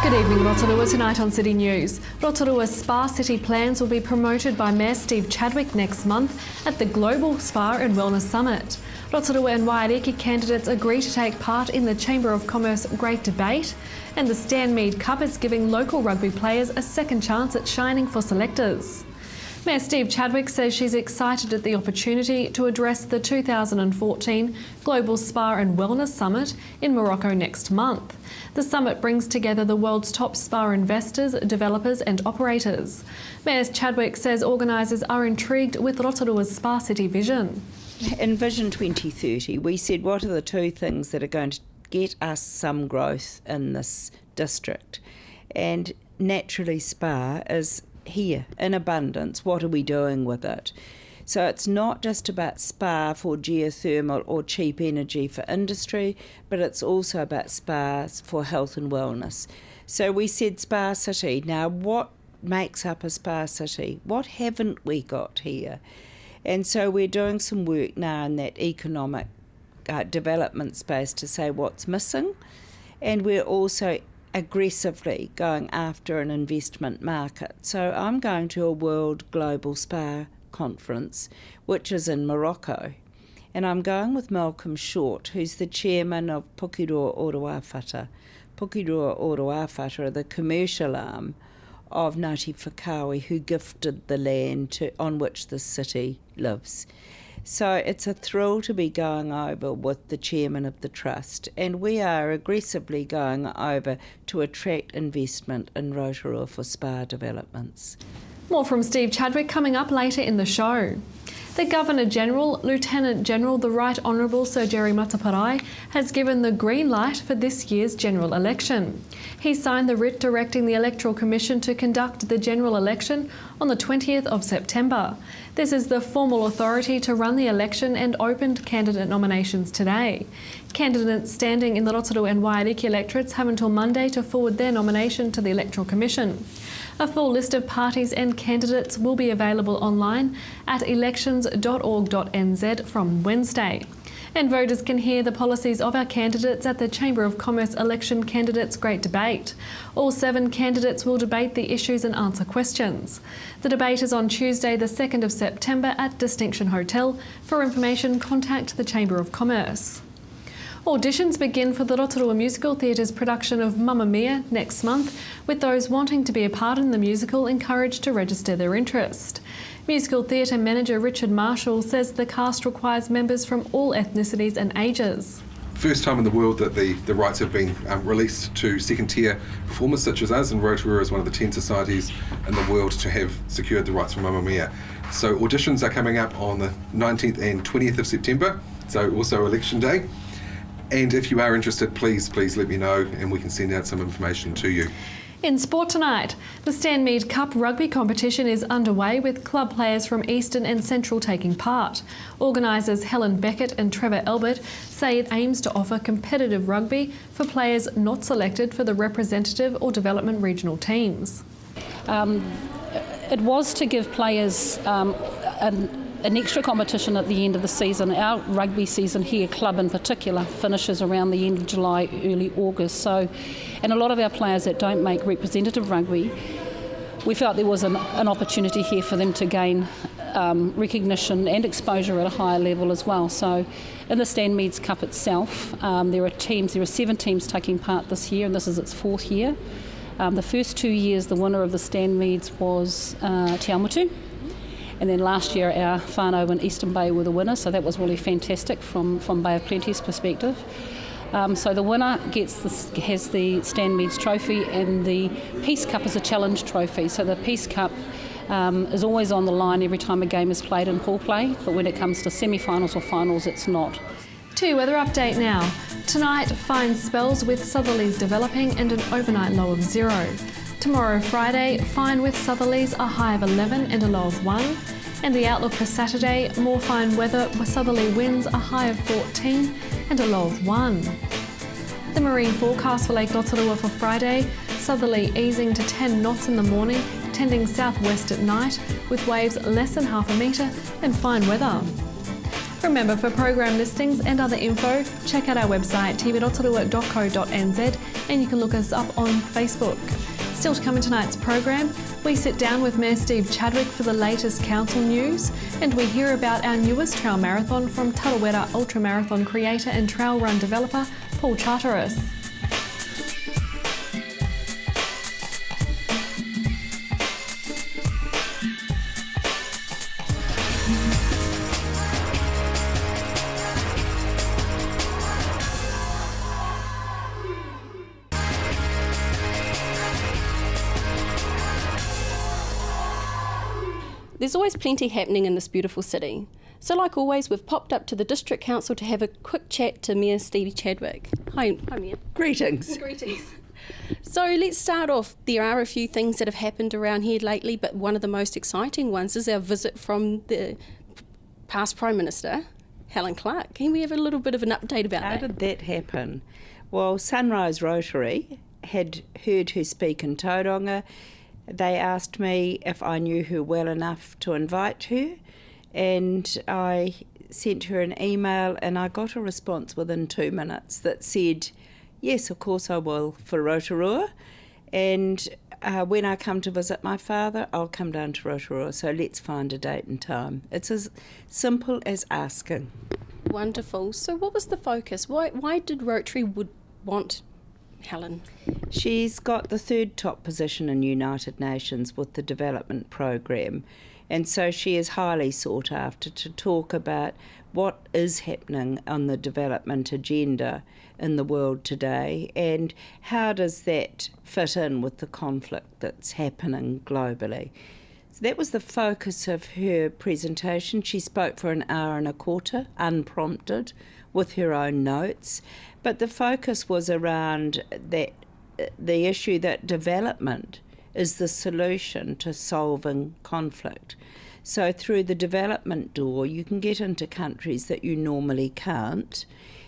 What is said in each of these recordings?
Good evening, Rotorua. Tonight on City News. Rotorua's Spa City plans will be promoted by Mayor Steve Chadwick next month at the Global Spa and Wellness Summit. Rotorua and Waiariki candidates agree to take part in the Chamber of Commerce Great Debate, and the Stanmead Cup is giving local rugby players a second chance at shining for selectors. Mayor Steve Chadwick says she's excited at the opportunity to address the 2014 Global Spa and Wellness Summit in Morocco next month. The summit brings together the world's top spa investors, developers and operators. Mayor Chadwick says organisers are intrigued with Rotorua's Spa City vision. In Vision 2030, we said what are the two things that are going to get us some growth in this district? And naturally spa is here in abundance. What are we doing with it? So it's not just about spa for geothermal or cheap energy for industry, but it's also about spas for health and wellness. So we said Spa City. Now what makes up a Spa City? What haven't we got here? And so we're doing some work now in that economic development space to say what's missing, and we're also aggressively going after an investment market. So I'm going to a World Global Spa Conference, which is in Morocco, and I'm going with Malcolm Short, who's the chairman of Pukeroa Oruawhata. Pukeroa Oruawhata are the commercial arm of Ngāti Whakaui, who gifted the land on which the city lives. So it's a thrill to be going over with the chairman of the trust, and we are aggressively going over to attract investment in Rotorua for spa developments. More from Steve Chadwick coming up later in the show. The Governor-General, Lieutenant-General, the Right Honourable Sir Jerry Mataparai, has given the green light for this year's general election. He signed the writ directing the Electoral Commission to conduct the general election on the 20th of September. This is the formal authority to run the election and opened candidate nominations today. Candidates standing in the Rotorua and Waiariki electorates have until Monday to forward their nomination to the Electoral Commission. A full list of parties and candidates will be available online at elections.org.nz from Wednesday. And voters can hear the policies of our candidates at the Chamber of Commerce Election Candidates Great Debate. All 7 candidates will debate the issues and answer questions. The debate is on Tuesday the 2nd of September at Distinction Hotel. For information, contact the Chamber of Commerce. Auditions begin for the Rotorua Musical Theatre's production of Mamma Mia next month, with those wanting to be a part in the musical encouraged to register their interest. Musical theatre manager Richard Marshall says the cast requires members from all ethnicities and ages. First time in the world that the rights have been released to second-tier performers such as us, and Rotorua is one of the 10 societies in the world to have secured the rights for Mamma Mia. So auditions are coming up on the 19th and 20th of September, so also election day. And if you are interested, please let me know and we can send out some information to you. In sport tonight, the Stanmead Cup rugby competition is underway with club players from Eastern and Central taking part. Organisers Helen Beckett and Trevor Elbert say it aims to offer competitive rugby for players not selected for the representative or development regional teams. It was to give players an extra competition at the end of the season. Our rugby season here, club in particular, finishes around the end of July, early August. So, and a lot of our players that don't make representative rugby, we felt there was an opportunity here for them to gain recognition and exposure at a higher level as well. So in the Stanmead's Cup itself, there are 7 teams taking part this year, and this is its 4th year. The first 2 years, the winner of the Stanmead's was Te Awamutu. And then last year our whānau in Eastern Bay were the winners, so that was really fantastic from Bay of Plenty's perspective. So the winner has the Stanmead's trophy, and the Peace Cup is a challenge trophy. So the Peace Cup is always on the line every time a game is played in pool play, but when it comes to semi-finals or finals it's not. Weather update now. Tonight, fine spells with southerlies developing and an overnight low of 0. Tomorrow, Friday, fine with southerlies, a high of 11 and a low of 1. And the outlook for Saturday, more fine weather with southerly winds, a high of 14 and a low of 1. The marine forecast for Lake Rotorua for Friday, southerly easing to 10 knots in the morning, tending southwest at night, with waves less than half a metre and fine weather. Remember, for program listings and other info, check out our website tv.rotorua.co.nz, and you can look us up on Facebook. Still to come in tonight's program, we sit down with Mayor Steve Chadwick for the latest council news, and we hear about our newest trail marathon from Tarawera ultramarathon creator and trail run developer Paul Charteris. There's always plenty happening in this beautiful city. So like always, we've popped up to the District Council to have a quick chat to Mayor Stevie Chadwick. Hi Mayor. Greetings. Greetings. So let's start off. There are a few things that have happened around here lately, but one of the most exciting ones is our visit from the past Prime Minister, Helen Clark. Can we have a little bit of an update about that? How did that happen? Well, Sunrise Rotary had heard her speak in Tauranga. They asked me if I knew her well enough to invite her, and I sent her an email, and I got a response within 2 minutes that said, yes, of course I will, for Rotorua, and when I come to visit my father, I'll come down to Rotorua, so let's find a date and time. It's as simple as asking. Wonderful. So what was the focus? Why did Rotary would want Helen? She's got the third top position in United Nations with the development program, and so she is highly sought after to talk about what is happening on the development agenda in the world today and how does that fit in with the conflict that's happening globally. So that was the focus of her presentation. She spoke for an hour and a quarter, unprompted, with her own notes, but the focus was around that the issue that development is the solution to solving conflict. So through the development door, you can get into countries that you normally can't,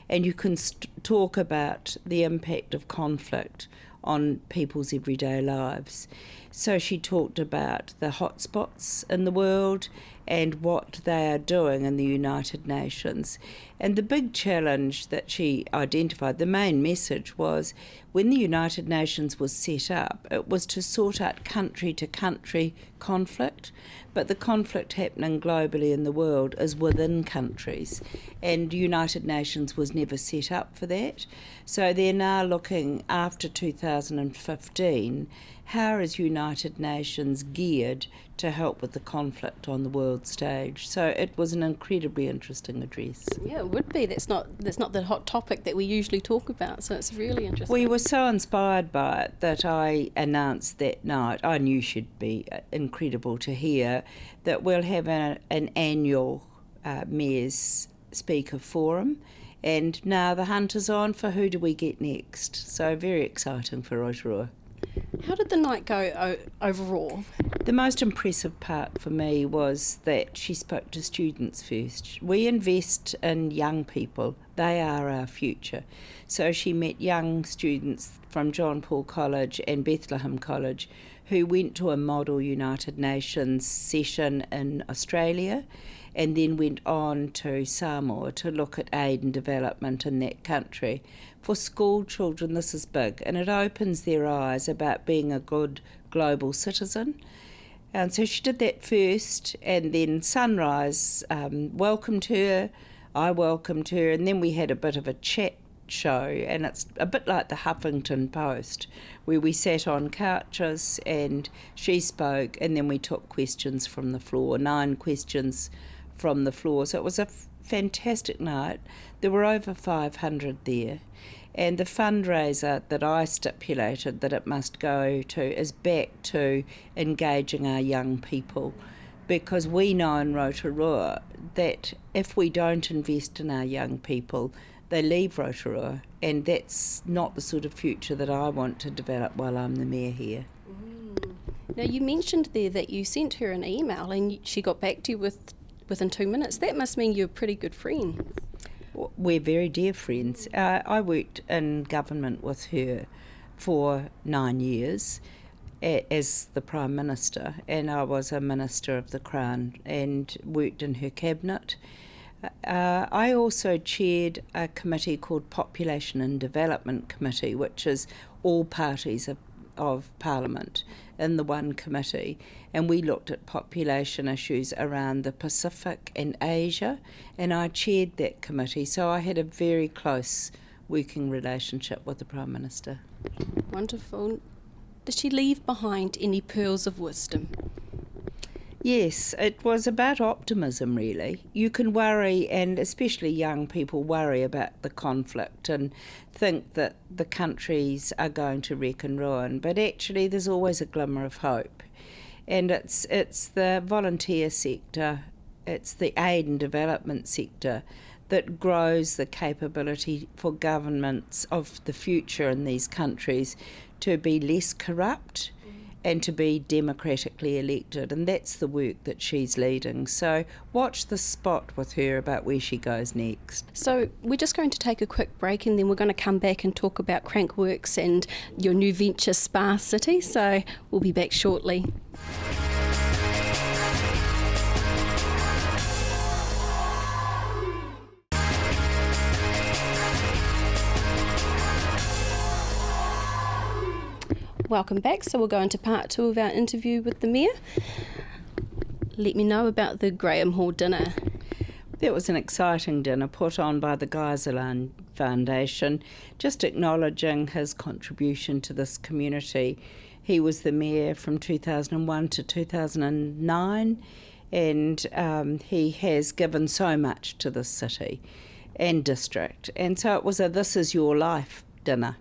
and you can talk about the impact of conflict on people's everyday lives. So she talked about the hotspots in the world and what they are doing in the United Nations. And the big challenge that she identified, the main message was, when the United Nations was set up, it was to sort out country-to-country conflict, but the conflict happening globally in the world is within countries, and United Nations was never set up for that. So they're now looking, after 2015, how is United Nations geared to help with the conflict on the world stage? So it was an incredibly interesting address. Yeah, it would be. That's not the hot topic that we usually talk about, so it's really interesting. We were so inspired by it that I announced that night, I knew she'd be incredible to hear, that we'll have an annual Mayor's Speaker Forum, and now the hunt is on for who do we get next. So very exciting for Rotorua. How did the night go overall? The most impressive part for me was that she spoke to students first. We invest in young people. They are our future. So she met young students from John Paul College and Bethlehem College who went to a model United Nations session in Australia and then went on to Samoa to look at aid and development in that country. For school children, this is big, and it opens their eyes about being a good global citizen. And so she did that first, and then Sunrise welcomed her, I welcomed her, and then we had a bit of a chat show, and it's a bit like the Huffington Post, where we sat on couches and she spoke, and then we took questions from the floor, 9 questions from the floor. So it was a fantastic night. There were over 500 there. And the fundraiser that I stipulated that it must go to is back to engaging our young people, because we know in Rotorua that if we don't invest in our young people, they leave Rotorua, and that's not the sort of future that I want to develop while I'm the mayor here. Now, you mentioned there that you sent her an email and she got back to you within 2 minutes. That must mean you're pretty good friends. We're very dear friends. I worked in government with her for 9 years as the Prime Minister, and I was a Minister of the Crown and worked in her cabinet. I also chaired a committee called Population and Development Committee, which is all parties of Parliament in the one committee, and we looked at population issues around the Pacific and Asia, and I chaired that committee, so I had a very close working relationship with the Prime Minister. Wonderful. Did she leave behind any pearls of wisdom? Yes, it was about optimism, really. You can worry, and especially young people worry about the conflict and think that the countries are going to wreck and ruin, but actually there's always a glimmer of hope. And it's the volunteer sector, it's the aid and development sector that grows the capability for governments of the future in these countries to be less corrupt and to be democratically elected, and that's the work that she's leading. So watch the spot with her about where she goes next. So we're just going to take a quick break, and then we're going to come back and talk about Crankworks and your new venture, Spa City. So we'll be back shortly. Welcome back. So we'll go into part 2 of our interview with the Mayor. Let me know about the Graham Hall dinner. That was an exciting dinner put on by the Geyserland Foundation, just acknowledging his contribution to this community. He was the Mayor from 2001 to 2009, and he has given so much to this city and district. And so it was a This Is Your Life dinner.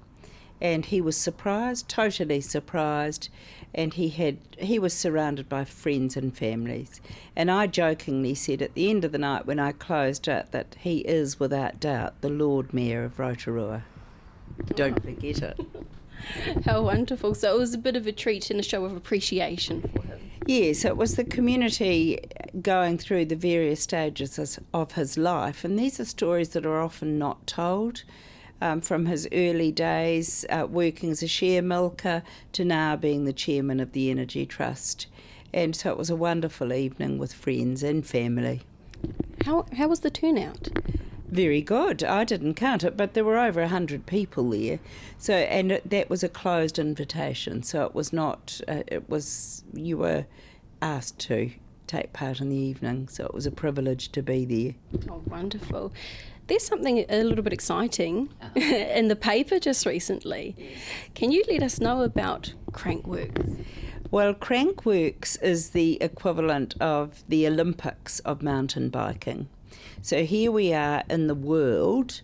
And he was surprised, totally surprised, and he was surrounded by friends and families. And I jokingly said at the end of the night when I closed it that he is, without doubt, the Lord Mayor of Rotorua. Don't forget it. How wonderful. So it was a bit of a treat and a show of appreciation for him. Yes, it was the community going through the various stages of his life, and these are stories that are often not told. From his early days working as a share milker to now being the chairman of the Energy Trust. And so it was a wonderful evening with friends and family. How was the turnout? Very good. I didn't count it, but there were over 100 people there. So, and that was a closed invitation. So it was not. You were asked to take part in the evening. So it was a privilege to be there. Oh, wonderful. There's something a little bit exciting in the paper just recently. Can you let us know about Crankworks? Well, Crankworks is the equivalent of the Olympics of mountain biking. So here we are in the world,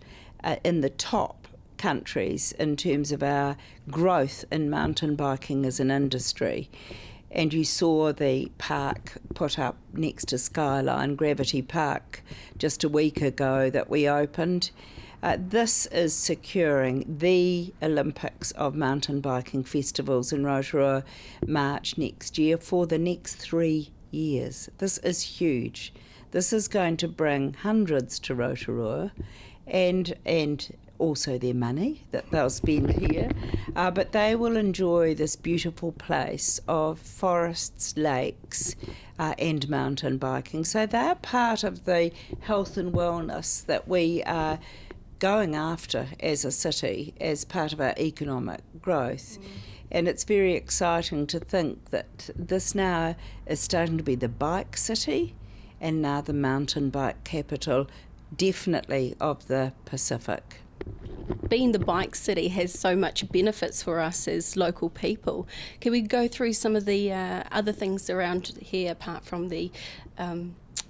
in the top countries in terms of our growth in mountain biking as an industry. And you saw the park put up next to Skyline, Gravity Park, just a week ago that we opened. This is securing the Olympics of mountain biking festivals in Rotorua, March next year, for the next 3 years. This is huge. This is going to bring hundreds to Rotorua and also their money that they'll spend here, but they will enjoy this beautiful place of forests, lakes and mountain biking. So they're part of the health and wellness that we are going after as a city, as part of our economic growth. And it's very exciting to think that this now is starting to be the bike city and now the mountain bike capital, definitely of the Pacific. Being the bike city has so much benefits for us as local people. Can we go through some of the other things around here apart from the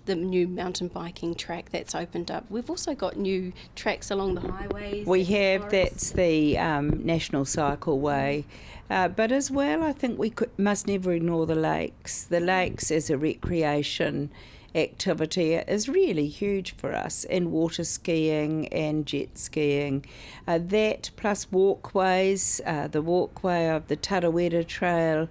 new mountain biking track that's opened up? We've also got new tracks along the highways. We have, that's the National Cycleway. But as well, I think we must never ignore the lakes. The lakes as a recreation activity is really huge for us, and water skiing and jet skiing. That plus walkways, the walkway of the Tarawera Trail,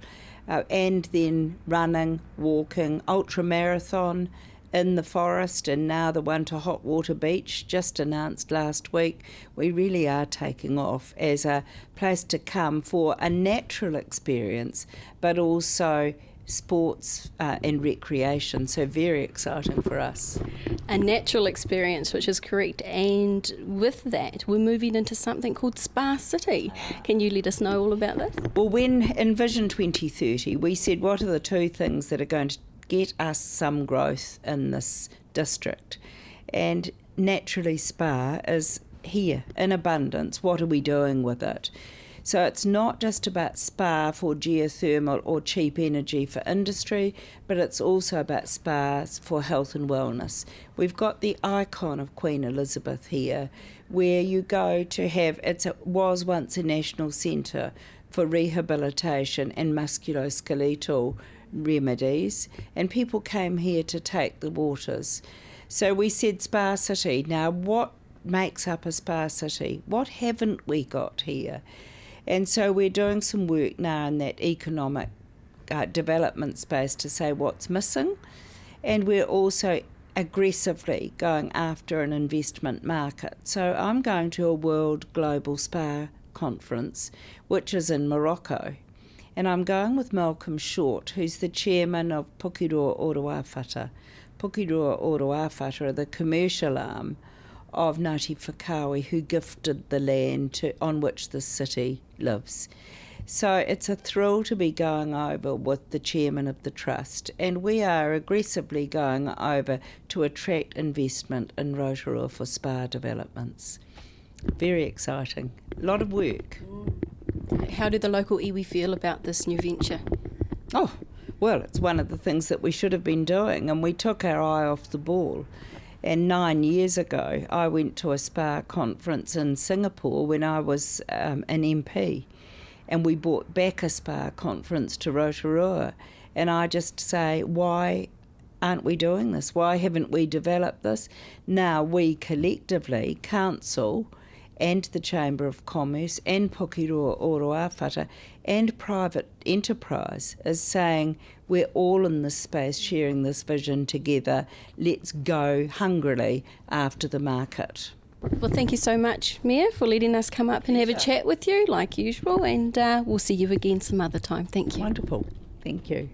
and then running, walking, ultra marathon in the forest, and now the one to Hot Water Beach, just announced last week. We really are taking off as a place to come for a natural experience, but also sports and recreation, so very exciting for us. A natural experience, which is correct, and with that we're moving into something called Spa City. Can you let us know all about this? Well, when in Vision 2030 we said what are the two things that are going to get us some growth in this district, and naturally spa is here in abundance. What are we doing with it? So it's not just about spa for geothermal or cheap energy for industry, but it's also about spas for health and wellness. We've got the icon of Queen Elizabeth here, where you go to have, was once a national centre for rehabilitation and musculoskeletal remedies, and people came here to take the waters. So we said Spa City. Now, what makes up a Spa City? What haven't we got here? And so we're doing some work now in that economic development space to say what's missing, and we're also aggressively going after an investment market. So I'm going to a World Global Spa Conference, which is in Morocco, and I'm going with Malcolm Short, who's the chairman of Pukeroa Orowawhata. Pukeroa Orowawhata are the commercial arm of Ngāti Whakāui, who gifted the land on which the city lives. So it's a thrill to be going over with the chairman of the trust, and we are aggressively going over to attract investment in Rotorua for spa developments. Very exciting. A lot of work. How do the local iwi feel about this new venture? Oh, well, it's one of the things that we should have been doing, and we took our eye off the ball. And 9 years ago, I went to a spa conference in Singapore when I was an MP, and we brought back a spa conference to Rotorua. And I just say, why aren't we doing this? Why haven't we developed this? Now we collectively, council and the Chamber of Commerce and Pukeroa Orowawhata and private enterprise, is saying we're all in this space sharing this vision together. Let's go hungrily after the market. Well, thank you so much, Mayor, for letting us come up and have a chat with you like usual, and we'll see you again some other time. Thank you. Wonderful. Thank you.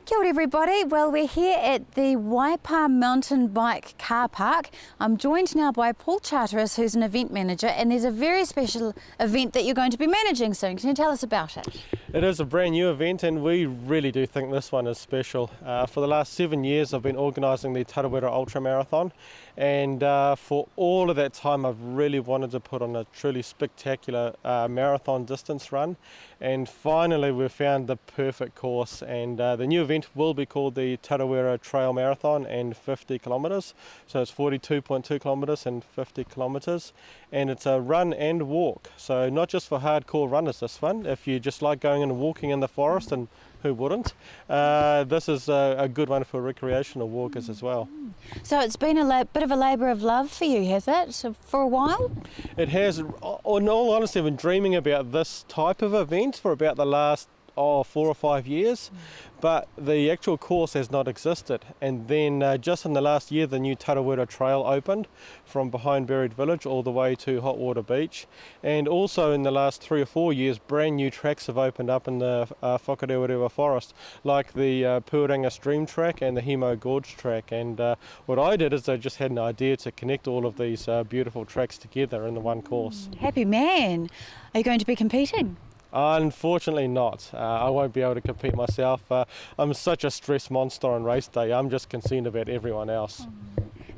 Kia ora everybody, well we're here at the Waipa Mountain Bike Car Park. I'm joined now by Paul Charteris, who's an event manager, and there's a very special event that you're going to be managing soon. Can you tell us about it? It is a brand new event, and we really do think this one is special. For the last 7 years I've been organising the Tarawera Ultra Marathon, and for all of that time I've really wanted to put on a truly spectacular marathon distance run, and finally we've found the perfect course, and the new event will be called the Tarawera Trail Marathon and 50 kilometres. So it's 42.2 kilometres and 50 kilometres, and it's a run and walk. So not just for hardcore runners, this one. If you just like going and walking in the forest, and who wouldn't, this is a good one for recreational walkers as well. So it's been a bit of a labour of love for you, has it, so for a while? It has. In all honesty, I've been dreaming about this type of event for about the last 4 or 5 years, but the actual course has not existed. And then just in the last year, the new Tarawera Trail opened from behind Buried Village all the way to Hot Water Beach. And also in the last 3 or 4 years, brand new tracks have opened up in the Whakarewarewa Forest, like the Puaranga Stream Track and the Hemo Gorge Track. And what I did is I just had an idea to connect all of these beautiful tracks together in the one course. Happy man. Are you going to be competing? Unfortunately not. I won't be able to compete myself. I'm such a stress monster on race day. I'm just concerned about everyone else.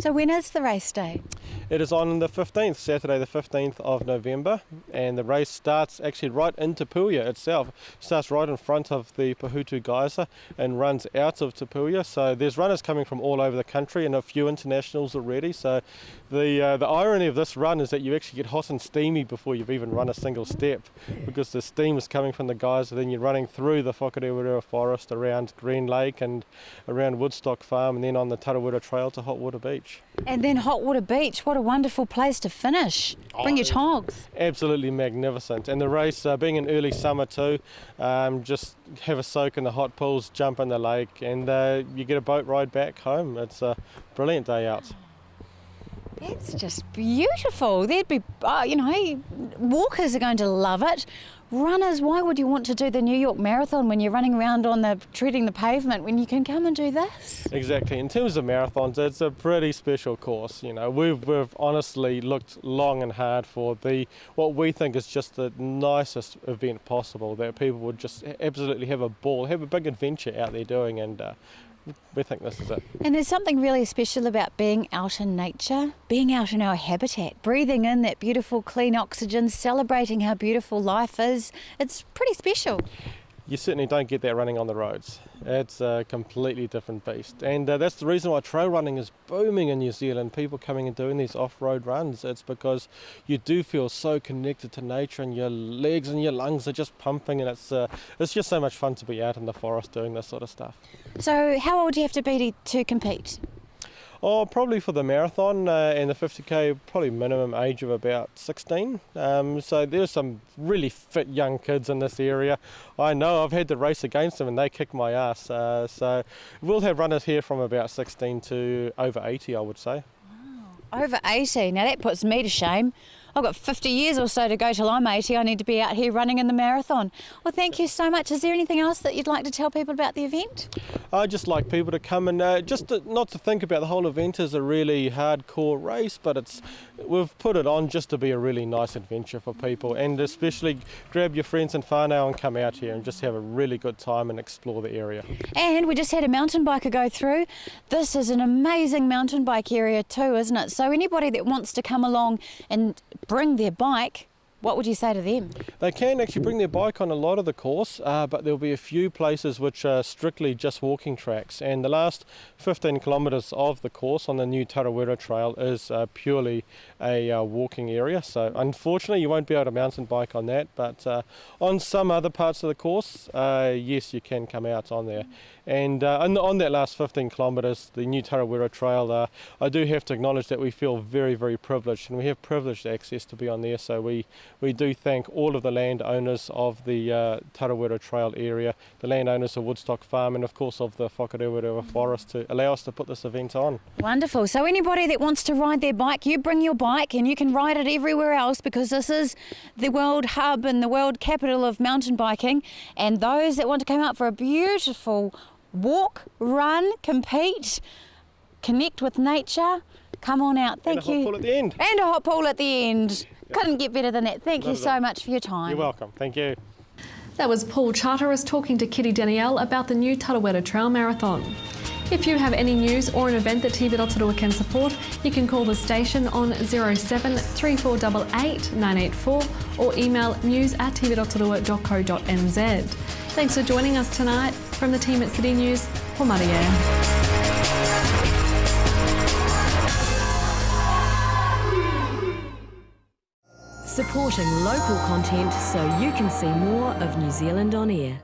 So when is the race day? It is on the 15th, Saturday the 15th of November, and the race starts actually right in Te Puia itself. It starts right in front of the Pahutu Geyser and runs out of Te Puia. So there's runners coming from all over the country and a few internationals already. So the irony of this run is that you actually get hot and steamy before you've even run a single step, because the steam is coming from the geyser. Then you're running through the Whakarewarewa Forest, around Green Lake and around Woodstock Farm, and then on the Tarawera Trail to Hot Water Beach. beach. And then Hot Water Beach, what a wonderful place to finish. Bring your togs. Absolutely magnificent. And the race, being in early summer too, just have a soak in the hot pools, jump in the lake, and you get a boat ride back home. It's a brilliant day out. It's just beautiful. There'd be, walkers are going to love it. Runners, why would you want to do the New York Marathon when you're running around treading the pavement when you can come and do this? Exactly. In terms of marathons, it's a pretty special course. We've honestly looked long and hard for what we think is just the nicest event possible, that people would just absolutely have a ball, have a big adventure out there doing, and we think this is it. And there's something really special about being out in nature, being out in our habitat, breathing in that beautiful clean oxygen, celebrating how beautiful life is. It's pretty special. You certainly don't get that running on the roads. It's a completely different beast. And that's the reason why trail running is booming in New Zealand, people coming and doing these off-road runs. It's because you do feel so connected to nature, and your legs and your lungs are just pumping, and it's just so much fun to be out in the forest doing this sort of stuff. So how old do you have to be to compete? Oh, probably for the marathon and the 50k, probably minimum age of about 16. So there's some really fit young kids in this area. I know, I've had to race against them and they kick my ass. So we'll have runners here from about 16 to over 80, I would say. Wow. Over 80, now that puts me to shame. I've got 50 years or so to go till I'm 80. I need to be out here running in the marathon. Well, thank you so much. Is there anything else that you'd like to tell people about the event? I'd just like people to come and not to think about the whole event as a really hardcore race, but we've put it on just to be a really nice adventure for people, and especially grab your friends and whānau and come out here and just have a really good time and explore the area. And we just had a mountain biker go through. This is an amazing mountain bike area too, isn't it? So anybody that wants to come along and bring their bike, what would you say to them? They can actually bring their bike on a lot of the course, but there'll be a few places which are strictly just walking tracks, and the last 15 kilometres of the course on the new Rotorua trail is purely a walking area. So unfortunately you won't be able to mountain bike on that, but on some other parts of the course, yes, you can come out on there. And on that last 15 kilometres, the new Rotorua trail, I do have to acknowledge that we feel very, very privileged, and we have privileged access to be on there. So we do thank all of the landowners of the Rotorua trail area, the landowners of Woodstock Farm, and of course of the Rotorua Forest to allow us to put this event on. Wonderful. So anybody that wants to ride their bike, you bring your bike and you can ride it everywhere else, because this is the world hub and the world capital of mountain biking. And those that want to come out for a beautiful walk, run, compete, connect with nature, come on out. Thank you. And a hot pool at the end. And a hot pool at the end. Couldn't get better than that. Thank you so much for your time. You're welcome. Thank you. That was Paul Charteris talking to Kitty Danielle about the new Tarawera Trail Marathon. If you have any news or an event that TV Rotorua can support, you can call the station on 07 3488 984 or email news@tvrotorua.co.nz. Thanks for joining us tonight. From the team at City News, Paul Maria. Supporting local content so you can see more of New Zealand on air.